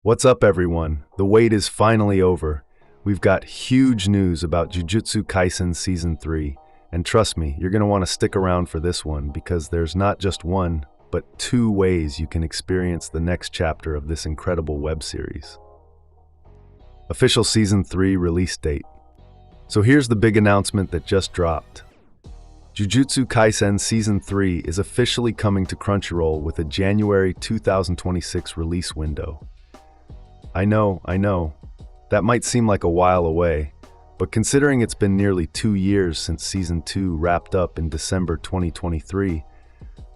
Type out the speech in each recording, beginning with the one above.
What's up, everyone? The wait is finally over. We've got huge news about Jujutsu Kaisen Season 3, and trust me, you're going to want to stick around for this one because there's not just one, but two ways you can experience the next chapter of this incredible web series. Official Season 3 release date. So here's the big announcement that just dropped. Jujutsu Kaisen Season 3 is officially coming to Crunchyroll with a January 2026 release window. I know, that might seem like a while away, but considering it's been nearly 2 years since Season 2 wrapped up in December 2023,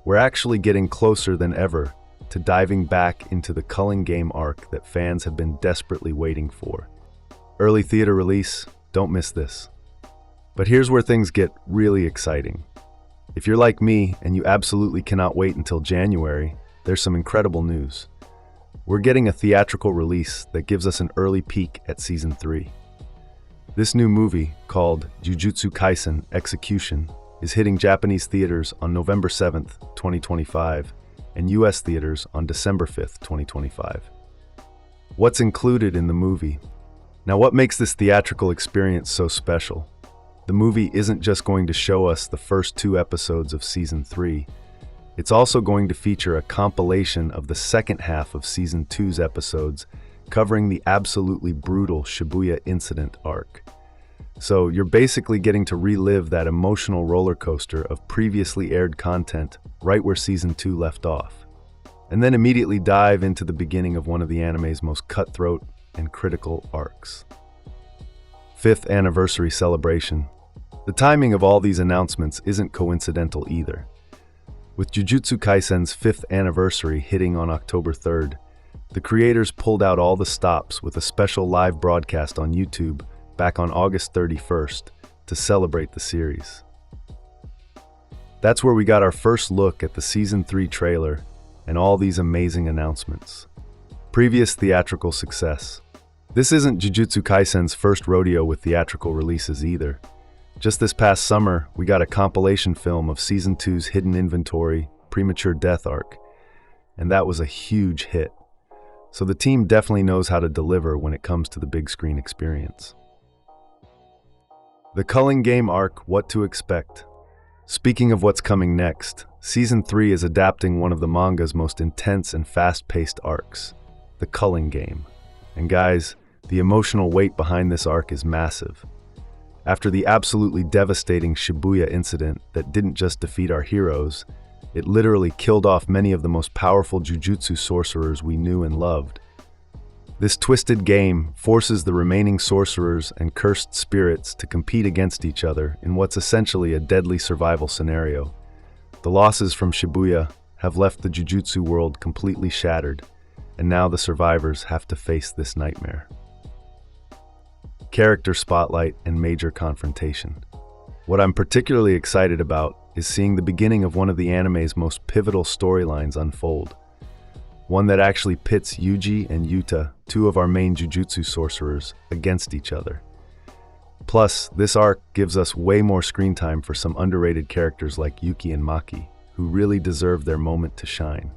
we're actually getting closer than ever to diving back into the Culling Game arc that fans have been desperately waiting for. Early theater release, don't miss this. But here's where things get really exciting. If you're like me and you absolutely cannot wait until January, there's some incredible news. We're getting a theatrical release that gives us an early peek at Season 3. This new movie, called Jujutsu Kaisen Execution, is hitting Japanese theaters on November 7th, 2025, and US theaters on December 5th, 2025. What's included in the movie? Now, what makes this theatrical experience so special? The movie isn't just going to show us the first 2 episodes of Season 3, it's also going to feature a compilation of the second half of Season 2's episodes, covering the absolutely brutal Shibuya Incident arc. So you're basically getting to relive that emotional roller coaster of previously aired content right where Season 2 left off, and then immediately dive into the beginning of one of the anime's most cutthroat and critical arcs. 5th anniversary celebration. The timing of all these announcements isn't coincidental either. With Jujutsu Kaisen's 5th anniversary hitting on October 3rd, the creators pulled out all the stops with a special live broadcast on YouTube back on August 31st to celebrate the series. That's where we got our first look at the Season 3 trailer and all these amazing announcements. Previous theatrical success. This isn't Jujutsu Kaisen's first rodeo with theatrical releases either. Just this past summer, we got a compilation film of Season 2's Hidden Inventory, Premature Death arc, and that was a huge hit. So the team definitely knows how to deliver when it comes to the big screen experience. The Culling Game arc, what to expect. Speaking of what's coming next, Season 3 is adapting one of the manga's most intense and fast-paced arcs, the Culling Game. And guys, the emotional weight behind this arc is massive. After the absolutely devastating Shibuya Incident that didn't just defeat our heroes, it literally killed off many of the most powerful jujutsu sorcerers we knew and loved. This twisted game forces the remaining sorcerers and cursed spirits to compete against each other in what's essentially a deadly survival scenario. The losses from Shibuya have left the jujutsu world completely shattered, and now the survivors have to face this nightmare. Character spotlight and major confrontation. What I'm particularly excited about is seeing the beginning of one of the anime's most pivotal storylines unfold. One that actually pits Yuji and Yuta, 2 of our main jujutsu sorcerers, against each other. Plus, this arc gives us way more screen time for some underrated characters like Yuki and Maki, who really deserve their moment to shine.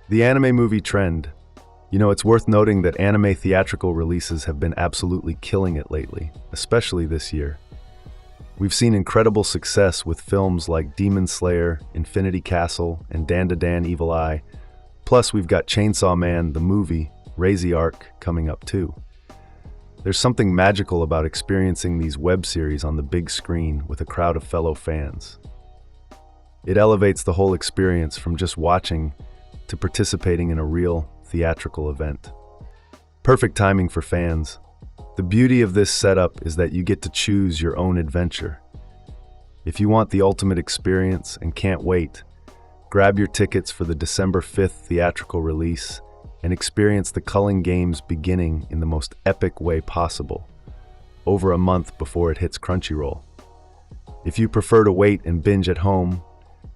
The anime movie trend. It's worth noting that anime theatrical releases have been absolutely killing it lately, especially this year. We've seen incredible success with films like Demon Slayer, Infinity Castle, and Dandadan Evil Eye. Plus, we've got Chainsaw Man, the movie, Reizi arc, coming up too. There's something magical about experiencing these web series on the big screen with a crowd of fellow fans. It elevates the whole experience from just watching to participating in a real theatrical event. Perfect timing for fans. The beauty of this setup is that you get to choose your own adventure. If you want the ultimate experience and can't wait, grab your tickets for the December 5th theatrical release and experience the Culling Game's beginning in the most epic way possible, over a month before it hits Crunchyroll. If you prefer to wait and binge at home,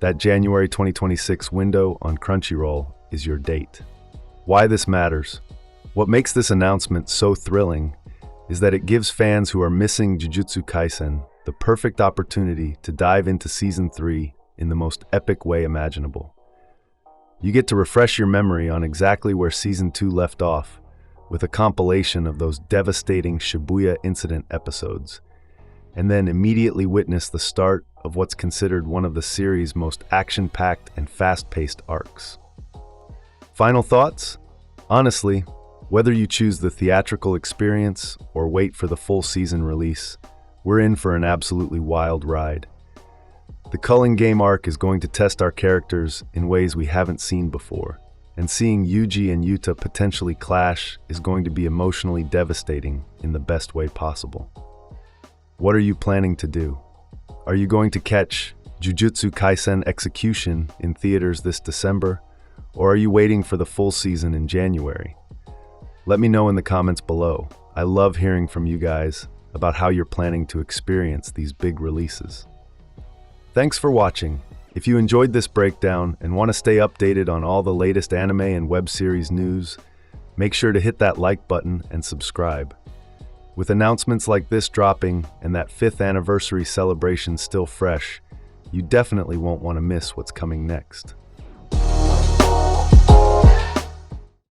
that January 2026 window on Crunchyroll is your date. Why this matters. What makes this announcement so thrilling is that it gives fans who are missing Jujutsu Kaisen the perfect opportunity to dive into Season 3 in the most epic way imaginable. You get to refresh your memory on exactly where Season 2 left off, with a compilation of those devastating Shibuya Incident episodes, and then immediately witness the start of what's considered one of the series' most action-packed and fast-paced arcs. Final thoughts? Honestly, whether you choose the theatrical experience or wait for the full season release, we're in for an absolutely wild ride. The Culling Game arc is going to test our characters in ways we haven't seen before, and seeing Yuji and Yuta potentially clash is going to be emotionally devastating in the best way possible. What are you planning to do? Are you going to catch Jujutsu Kaisen Execution in theaters this December, or are you waiting for the full season in January? Let me know in the comments below. I love hearing from you guys about how you're planning to experience these big releases. Thanks for watching. If you enjoyed this breakdown and want to stay updated on all the latest anime and web series news, make sure to hit that like button and subscribe. With announcements like this dropping and that 5th anniversary celebration still fresh, you definitely won't want to miss what's coming next.